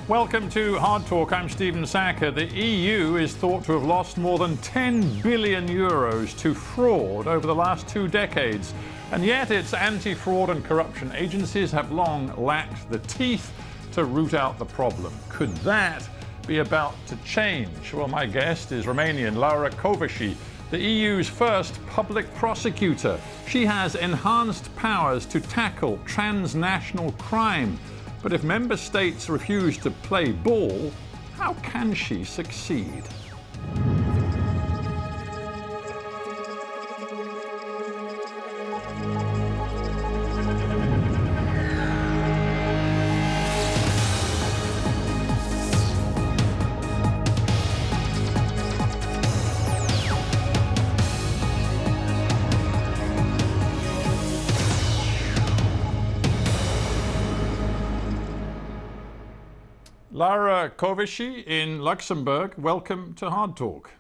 Welcome to Hard Talk. I'm Stephen Sackur. The EU is thought to have lost more than 10 billion euros to fraud over the last 2 decades. And yet its anti-fraud and corruption agencies have long lacked the teeth to root out the problem. Could that be about to change? Well, my guest is Romanian Laura Codruţa, the EU's first public prosecutor. She has enhanced powers to tackle transnational crime. But if member states refuse to play ball, how can she succeed? Laura Codruţa in Luxembourg, welcome to Hard Talk.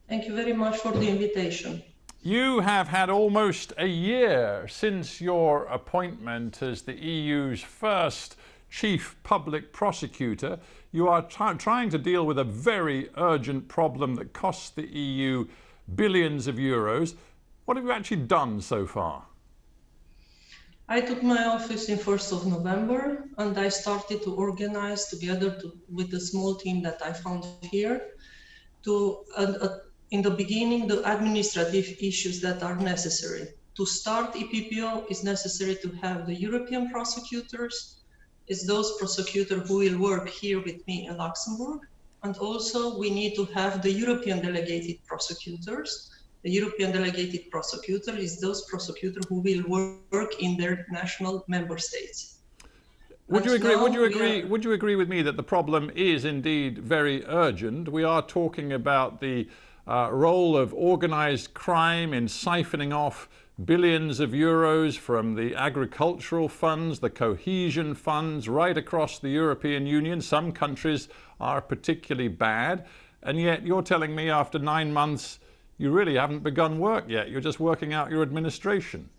Thank you very much for the invitation. You have had almost a year since your appointment as the EU's first chief public prosecutor. You are trying to deal with a very urgent problem that costs the EU billions of euros. What have you actually done so far? I took my office in 1st of November and I started to organize together with the small team that I found here in the beginning, the administrative issues that are necessary. To start EPPO is necessary to have the European prosecutors. It's those prosecutors who will work here with me in Luxembourg. And also we need to have the European delegated prosecutors. The European delegated prosecutor is those prosecutors who will work in their national member states. Would you agree with me that the problem is indeed very urgent? We are talking about the role of organized crime in siphoning off billions of euros from the agricultural funds, the cohesion funds, right across the European Union. Some countries are particularly bad, and yet you're telling me after 9 months you really haven't begun work yet. You're just working out your administration.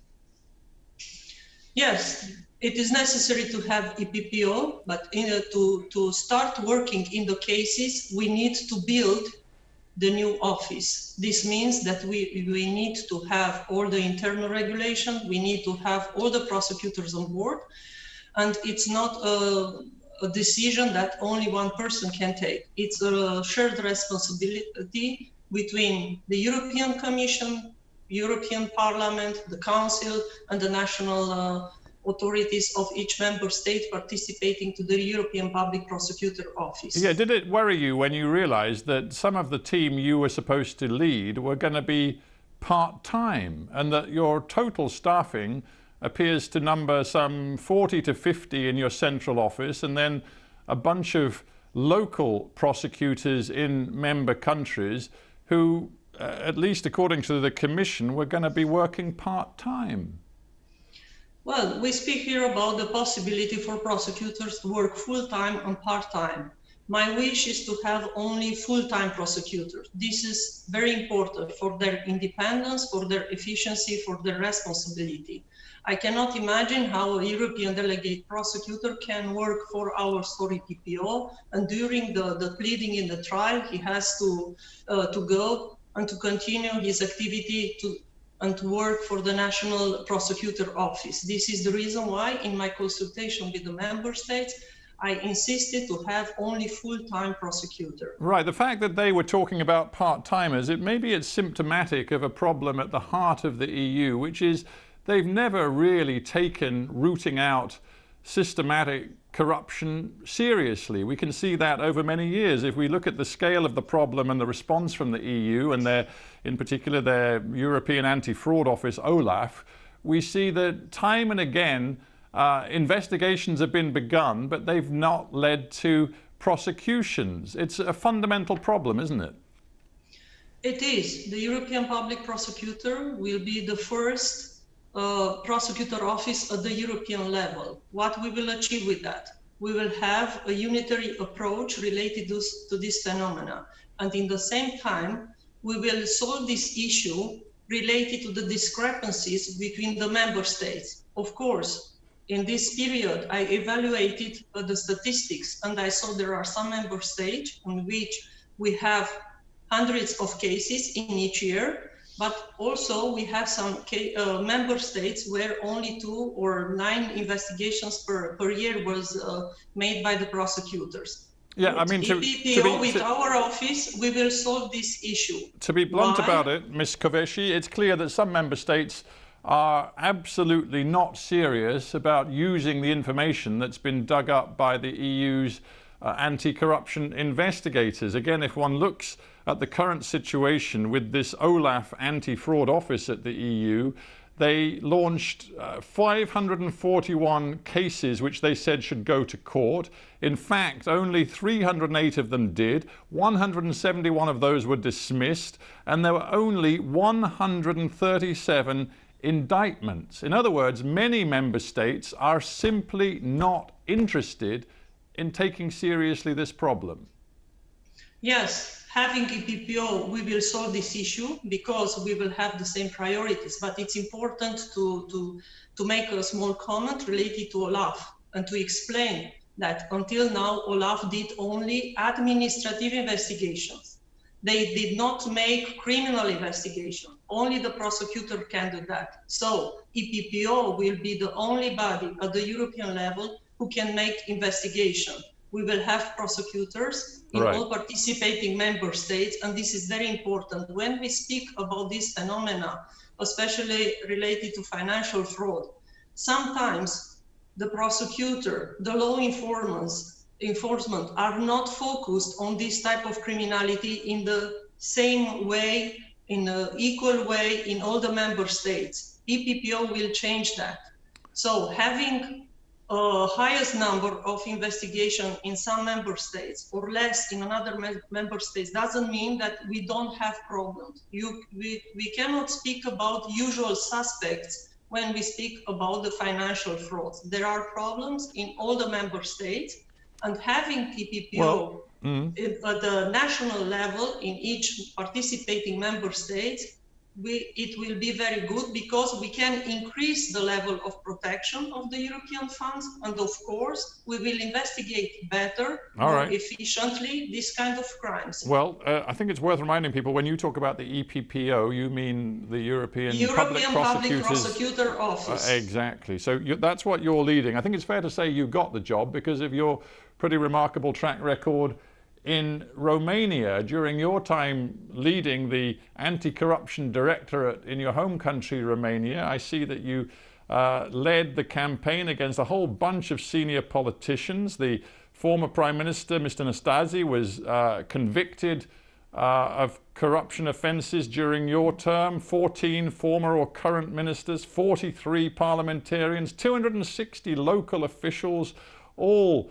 Yes, it is necessary to have EPPO, but to start working in the cases, we need to build the new office. This means that we need to have all the internal regulation, we need to have all the prosecutors on board, and it's not a decision that only one person can take. It's a shared responsibility between the European Commission, European Parliament, the Council, and the national authorities of each member state participating to the European Public Prosecutor Office. Yeah, did it worry you when you realized that some of the team you were supposed to lead were going to be part-time and that your total staffing appears to number some 40 to 50 in your central office and then a bunch of local prosecutors in member countries who, at least according to the Commission, were going to be working part-time? Well, we speak here about the possibility for prosecutors to work full-time and part-time. My wish is to have only full-time prosecutors. This is very important for their independence, for their efficiency, for their responsibility. I cannot imagine how a European delegate prosecutor can work 4 hours for EPPO, and during the pleading in the trial, he has to go and to continue his activity and to work for the National Prosecutor Office. This is the reason why, in my consultation with the member states, I insisted to have only full-time prosecutor. Right, the fact that they were talking about part-timers, maybe it's symptomatic of a problem at the heart of the EU, which is they've never really taken rooting out systematic corruption seriously. We can see that over many years. If we look at the scale of the problem and the response from the EU and in particular their European Anti-Fraud Office, OLAF, we see that time and again investigations have been begun, but they've not led to prosecutions. It's a fundamental problem, isn't it? It is. The European Public Prosecutor will be the first prosecutor office at the European level. What we will achieve with that? We will have a unitary approach related to this phenomena. And in the same time, we will solve this issue related to the discrepancies between the member states. Of course, in this period, I evaluated the statistics, and I saw there are some member states in which we have hundreds of cases in each year, but also we have some member states where only 2 or 9 investigations per year was made by the prosecutors. Yeah, I mean, with our office, we will solve this issue. To be blunt about it, Ms. Kövesi, it's clear that some member states are absolutely not serious about using the information that's been dug up by the EU's anti-corruption investigators. Again, if one looks at the current situation with this OLAF anti-fraud office at the EU, they launched 541 cases which they said should go to court. In fact, only 308 of them did. 171 of those were dismissed, and there were only 137 indictments. In other words, many member states are simply not interested in taking seriously this problem. Yes, having EPPO, we will solve this issue because we will have the same priorities, but it's important to make a small comment related to OLAF and to explain that until now, OLAF did only administrative investigations. They did not make criminal investigation. Only the prosecutor can do that. So EPPO will be the only body at the European level who can make investigation. We will have prosecutors in all participating member states, and this is very important. When we speak about this phenomena, especially related to financial fraud, sometimes the prosecutor, the law enforcement are not focused on this type of criminality in the same way, in an equal way in all the member states. EPPO will change that. So having highest number of investigation in some member states or less in another member states doesn't mean that we don't have problems. We cannot speak about usual suspects when we speak about the financial frauds. There are problems in all the member states, and having EPPO at the national level in each participating member state, it will be very good because we can increase the level of protection of the European funds, and of course we will investigate better, more efficiently this kind of crimes. Well, I think it's worth reminding people, when you talk about the EPPO, you mean the European Public Prosecutor Office. Exactly. So that's what you're leading. I think it's fair to say you got the job because of your pretty remarkable track record in Romania during your time leading the anti-corruption directorate in your home country, Romania. I see that you led the campaign against a whole bunch of senior politicians. The former Prime Minister, Mr. Năstase, was convicted of corruption offences during your term. 14 former or current ministers, 43 parliamentarians, 260 local officials, all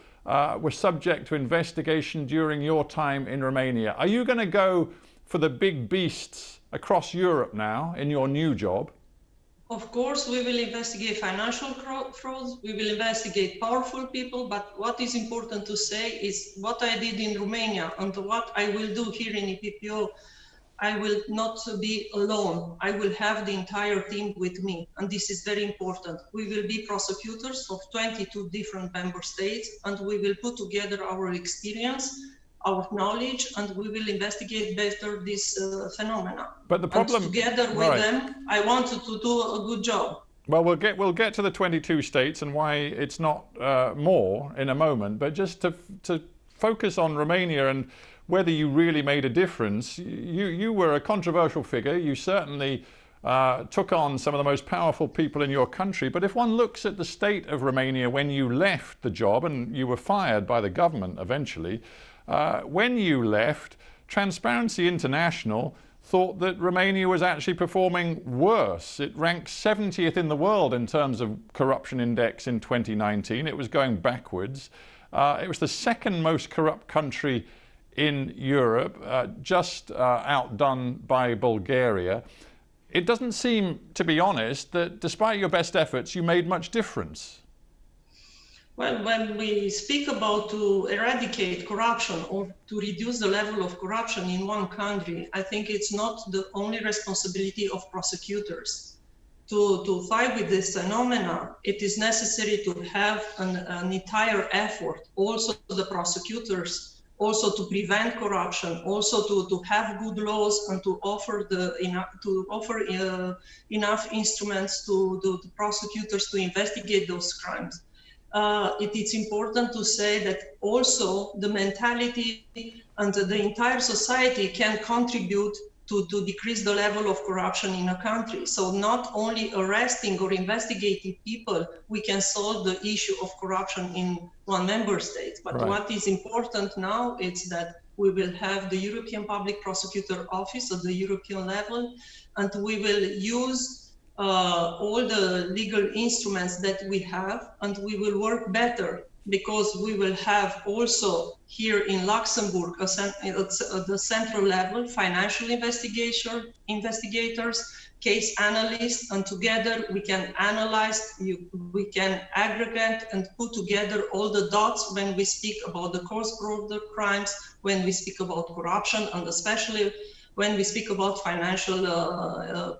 were subject to investigation during your time in Romania. Are you going to go for the big beasts across Europe now in your new job? Of course, we will investigate financial frauds, we will investigate powerful people, but what is important to say is what I did in Romania and what I will do here in EPPO, I will not be alone. I will have the entire team with me, and this is very important. We will be prosecutors of 22 different member states, and we will put together our experience, our knowledge, and we will investigate better this phenomena. But the problem, and together with them, I wanted to do a good job. Well, we'll get to the 22 states and why it's not more in a moment. But just to focus on Romania and whether you really made a difference, you were a controversial figure. You certainly took on some of the most powerful people in your country. But if one looks at the state of Romania when you left the job, and you were fired by the government eventually, when you left, Transparency International thought that Romania was actually performing worse. It ranked 70th in the world in terms of corruption index in 2019. It was going backwards. It was the second most corrupt country in Europe, just outdone by Bulgaria. It doesn't seem, to be honest, that despite your best efforts, you made much difference. Well, when we speak about to eradicate corruption or to reduce the level of corruption in one country, I think it's not the only responsibility of prosecutors. to fight with this phenomena, it is necessary to have an entire effort, also the prosecutors, also to prevent corruption, also to have good laws and to offer enough instruments to the prosecutors to investigate those crimes. It is important to say that also the mentality and the entire society can contribute to decrease the level of corruption in a country. So not only arresting or investigating people, we can solve the issue of corruption in one member state. But Right. what is important now is that we will have the European Public Prosecutor Office at the European level, and we will use all the legal instruments that we have, and we will work better because we will have also here in Luxembourg at the central level financial investigators, case analysts, and together we can analyze, we can aggregate and put together all the dots when we speak about the cross-border crimes, when we speak about corruption, and especially when we speak about financial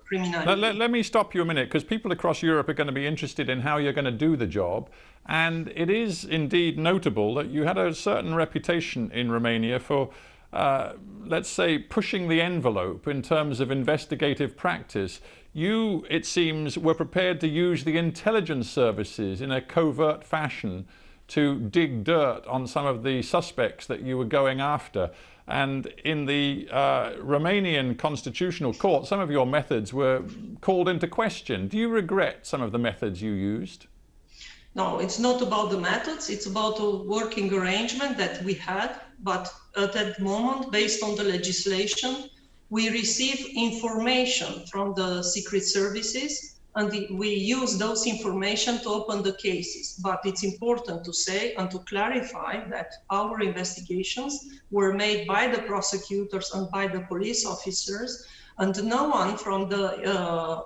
criminality. Let me stop you a minute, because people across Europe are going to be interested in how you're going to do the job. And it is indeed notable that you had a certain reputation in Romania for, let's say, pushing the envelope in terms of investigative practice. You, it seems, were prepared to use the intelligence services in a covert fashion to dig dirt on some of the suspects that you were going after. And in the Romanian Constitutional Court, some of your methods were called into question. Do you regret some of the methods you used? No, it's not about the methods. It's about a working arrangement that we had. But at that moment, based on the legislation, we receive information from the secret services, and we use those information to open the cases. But it's important to say and to clarify that our investigations were made by the prosecutors and by the police officers, and no one from the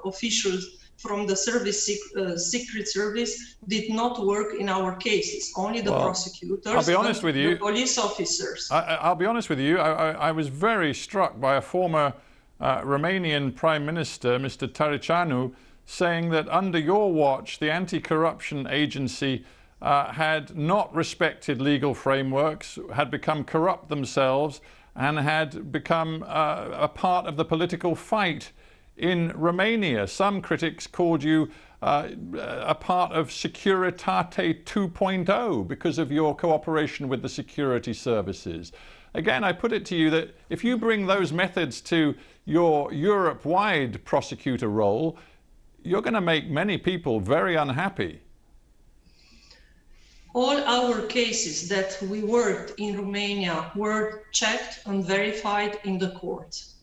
officials from the secret service did not work in our cases. Only the prosecutors. I'll be honest with you. The police officers. I'll be honest with you. I was very struck by a former Romanian Prime Minister, Mr. Tăriceanu, saying that under your watch, the anti-corruption agency had not respected legal frameworks, had become corrupt themselves, and had become a part of the political fight in Romania. Some critics called you a part of Securitate 2.0 because of your cooperation with the security services. Again, I put it to you that if you bring those methods to your Europe-wide prosecutor role, you're going to make many people very unhappy. All our cases that we worked in Romania were checked and verified in the courts.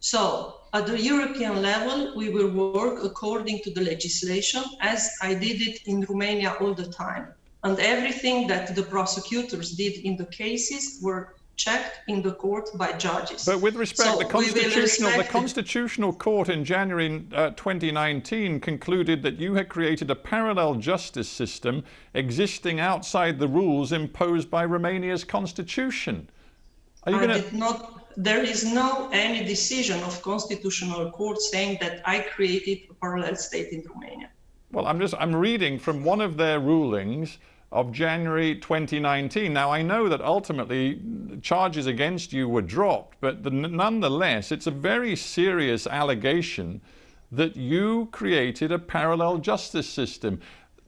So at the European level, we will work according to the legislation, as I did it in Romania all the time. And everything that the prosecutors did in the cases were checked in the court by judges. But with respect, so the Constitutional Court in January 2019 concluded that you had created a parallel justice system existing outside the rules imposed by Romania's constitution. Are you going to... There is no any decision of Constitutional Court saying that I created a parallel state in Romania. Well, I'm reading from one of their rulings of January 2019. Now, I know that ultimately charges against you were dropped, but nonetheless, it's a very serious allegation that you created a parallel justice system.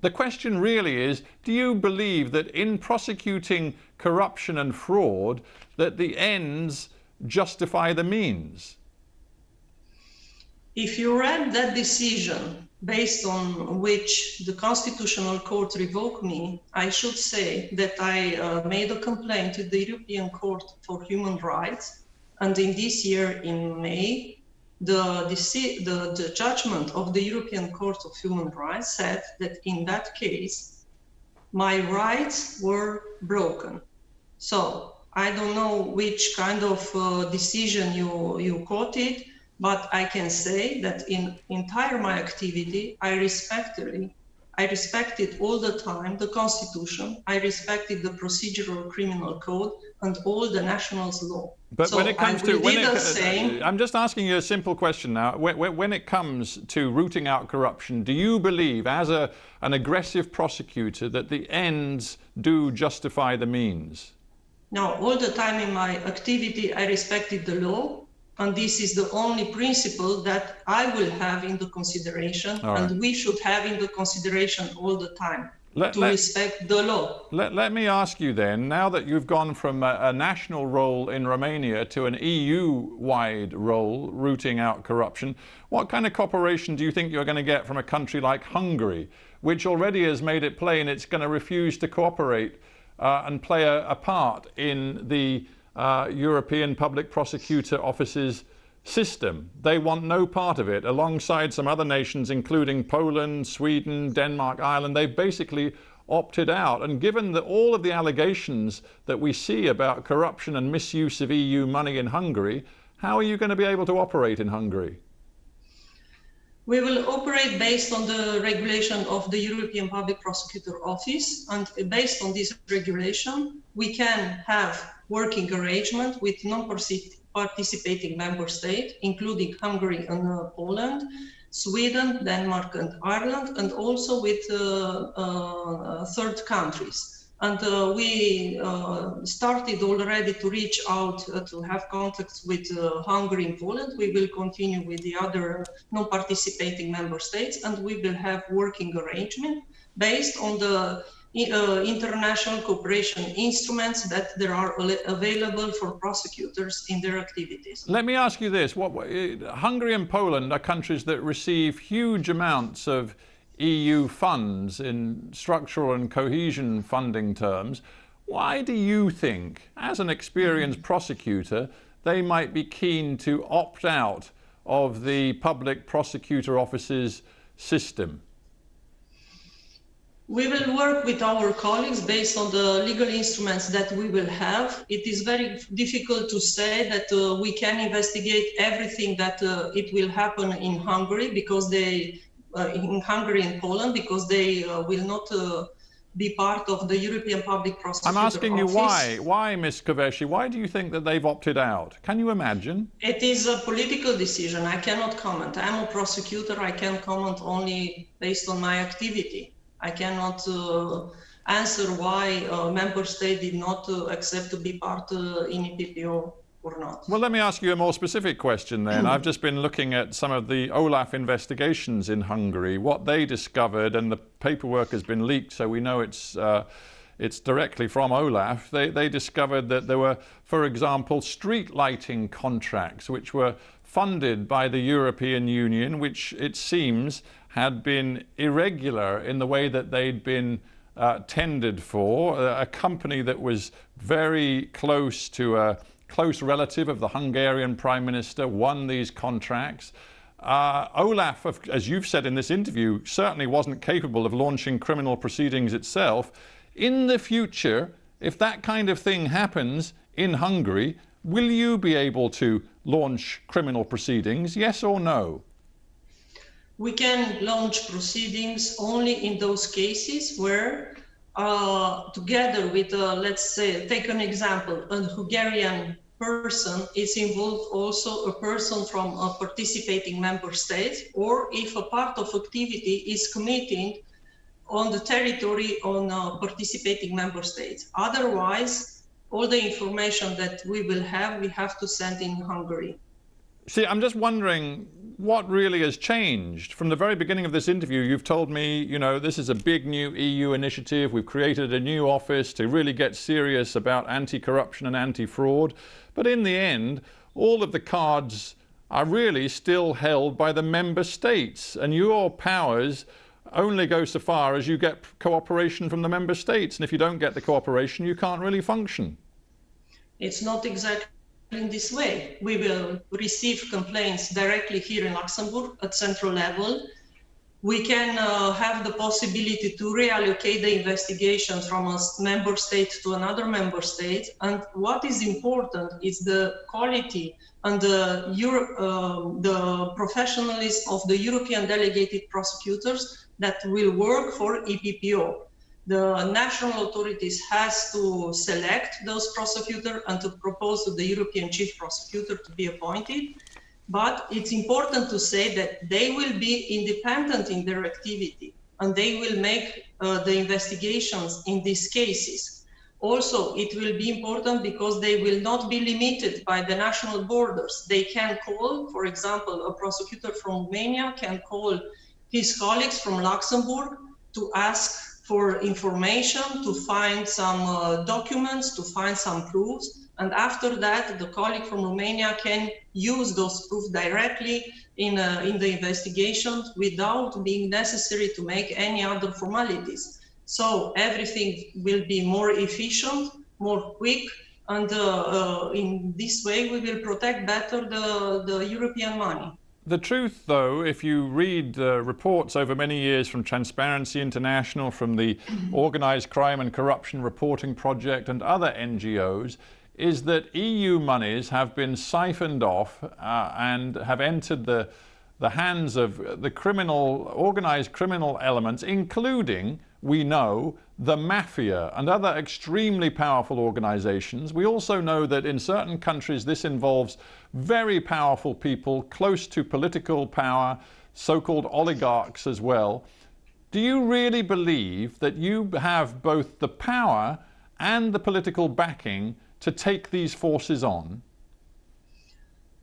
The question really is, do you believe that in prosecuting corruption and fraud, that the ends justify the means? If you read that decision based on which the Constitutional Court revoked me, I should say that I made a complaint to the European Court for Human Rights, and in this year in May, the judgment of the European Court of Human Rights said that in that case, my rights were broken. So I don't know which kind of decision you quoted, but I can say that in entire my activity, I respectfully I respected all the time the Constitution, I respected the procedural criminal code and all the national's law. But so when it comes to, I'm just asking you a simple question now. When it comes to rooting out corruption, do you believe, as an aggressive prosecutor, that the ends do justify the means? Now, all the time in my activity, I respected the law, and this is the only principle that I will have in the consideration, and we should have in the consideration all the time. To respect the law. Let me ask you then, now that you've gone from a national role in Romania to an EU-wide role rooting out corruption, what kind of cooperation do you think you're going to get from a country like Hungary, which already has made it plain it's going to refuse to cooperate and play a part in the European Public Prosecutor Office's system? They want no part of it, alongside some other nations, including Poland, Sweden, Denmark, Ireland. They've basically opted out. And given all of the allegations that we see about corruption and misuse of EU money in Hungary, how are you going to be able to operate in Hungary? We will operate based on the regulation of the European Public Prosecutor Office, and based on this regulation, we can have working arrangement with non-participating member states, including Hungary and Poland, Sweden, Denmark and Ireland, and also with third countries. And we started already to reach out to have contacts with Hungary and Poland. We will continue with the other non-participating member states, and we will have working arrangement based on the international cooperation instruments that there are available for prosecutors in their activities. Let me ask you this. Hungary and Poland are countries that receive huge amounts of EU funds in structural and cohesion funding terms. Why do you think, as an experienced prosecutor, they might be keen to opt out of the Public Prosecutor Office's system? We will work with our colleagues based on the legal instruments that we will have. It is very difficult to say that we can investigate everything that it will happen in Hungary, because in Hungary and Poland, because they will not be part of the European Public Prosecutor I'm asking Office. You why? Why, Ms. Kövesi? Why do you think that they've opted out? Can you imagine? It is a political decision. I cannot comment. I'm a prosecutor. I can comment only based on my activity. I cannot answer why a member state did not accept to be part in EPPO or not. Well, let me ask you a more specific question then. I've just been looking at some of the OLAF investigations in Hungary, what they discovered, and the paperwork has been leaked, so we know it's directly from OLAF. They discovered that there were, for example, street lighting contracts which were funded by the European Union, which it seems had been irregular in the way that they'd been tendered for. A company that was very close to a close relative of the Hungarian Prime Minister won these contracts. OLAF, as you've said in this interview, certainly wasn't capable of launching criminal proceedings itself. In the future, if that kind of thing happens in Hungary, will you be able to launch criminal proceedings, yes or no? We can launch proceedings only in those cases where, together with, let's say, take an example, a Hungarian person is involved also a person from a participating member state, or if a part of activity is committed on the territory on participating member states. Otherwise, all the information that we have to send in Hungary. See, I'm just wondering what really has changed. From the very beginning of this interview, you've told me, you know, this is a big new EU initiative. We've created a new office to really get serious about anti-corruption and anti-fraud. But in the end, all of the cards are really still held by the member states. And your powers only go so far as you get cooperation from the member states. And if you don't get the cooperation, you can't really function. It's not exactly in this way. We will receive complaints directly here in Luxembourg at central level. We can have the possibility to reallocate the investigation from a member state to another member state. And what is important is the quality and the professionalism of the European delegated prosecutors that will work for EPPO. The national authorities has to select those prosecutors and to propose to the European chief prosecutor to be appointed. But it's important to say that they will be independent in their activity and they will make the investigations in these cases. Also, it will be important because they will not be limited by the national borders. They can call, for example, a prosecutor from Romania can call his colleagues from Luxembourg to ask for information, to find some documents, to find some proofs. And after that, the colleague from Romania can use those proofs directly in the investigation without being necessary to make any other formalities. So everything will be more efficient, more quick, and in this way we will protect better the European money. The truth, though, if you read reports over many years from Transparency International, from the Organised Crime and Corruption Reporting Project and other NGOs, is that EU monies have been siphoned off and have entered the hands of the organised criminal elements, including, we know, the mafia and other extremely powerful organizations. We also know that in certain countries this involves very powerful people close to political power, so-called oligarchs as well. Do you really believe that you have both the power and the political backing to take these forces on?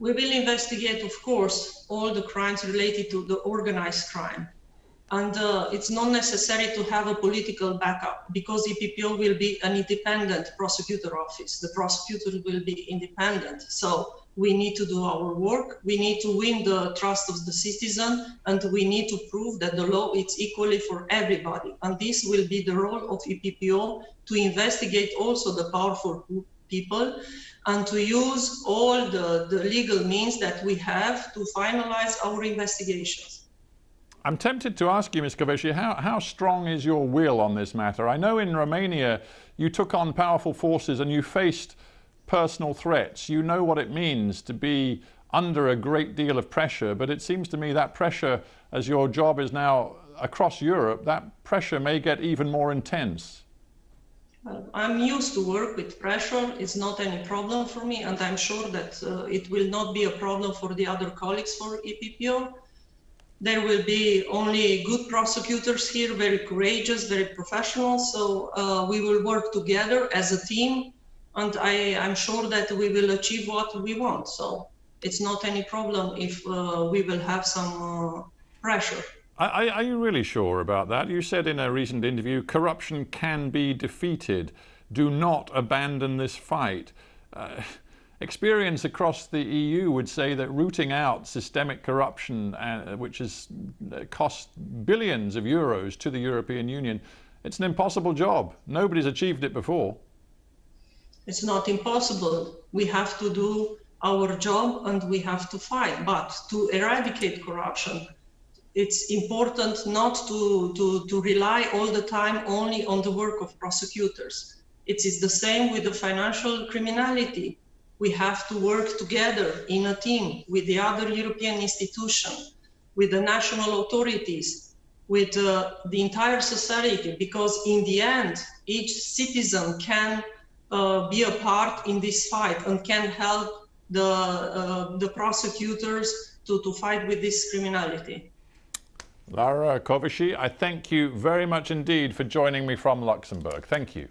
We will investigate, of course, all the crimes related to the organized crime. And it's not necessary to have a political backup because EPPO will be an independent prosecutor office. The prosecutor will be independent. So we need to do our work. We need to win the trust of the citizen, and we need to prove that the law is equally for everybody. And this will be the role of EPPO, to investigate also the powerful people and to use all the legal means that we have to finalize our investigations. I'm tempted to ask you, Ms. Kövesi, how strong is your will on this matter? I know in Romania you took on powerful forces and you faced personal threats. You know what it means to be under a great deal of pressure, but it seems to me that pressure, as your job is now across Europe, that pressure may get even more intense. Well, I'm used to work with pressure. It's not any problem for me, and I'm sure that it will not be a problem for the other colleagues for EPPO. There will be only good prosecutors here, very courageous, very professional. So we will work together as a team, and I'm sure that we will achieve what we want. So it's not any problem if we will have some pressure. Are you really sure about that? You said in a recent interview, corruption can be defeated. Do not abandon this fight. Experience across the EU would say that rooting out systemic corruption, which has cost billions of euros to the European Union, it's an impossible job. Nobody's achieved it before. It's not impossible. We have to do our job and we have to fight. But to eradicate corruption, it's important not to rely all the time only on the work of prosecutors. It is the same with the financial criminality. We have to work together in a team with the other European institutions, with the national authorities, with the entire society, because in the end, each citizen can be a part in this fight and can help the prosecutors to fight with this criminality. Laura Kövesi, I thank you very much indeed for joining me from Luxembourg. Thank you.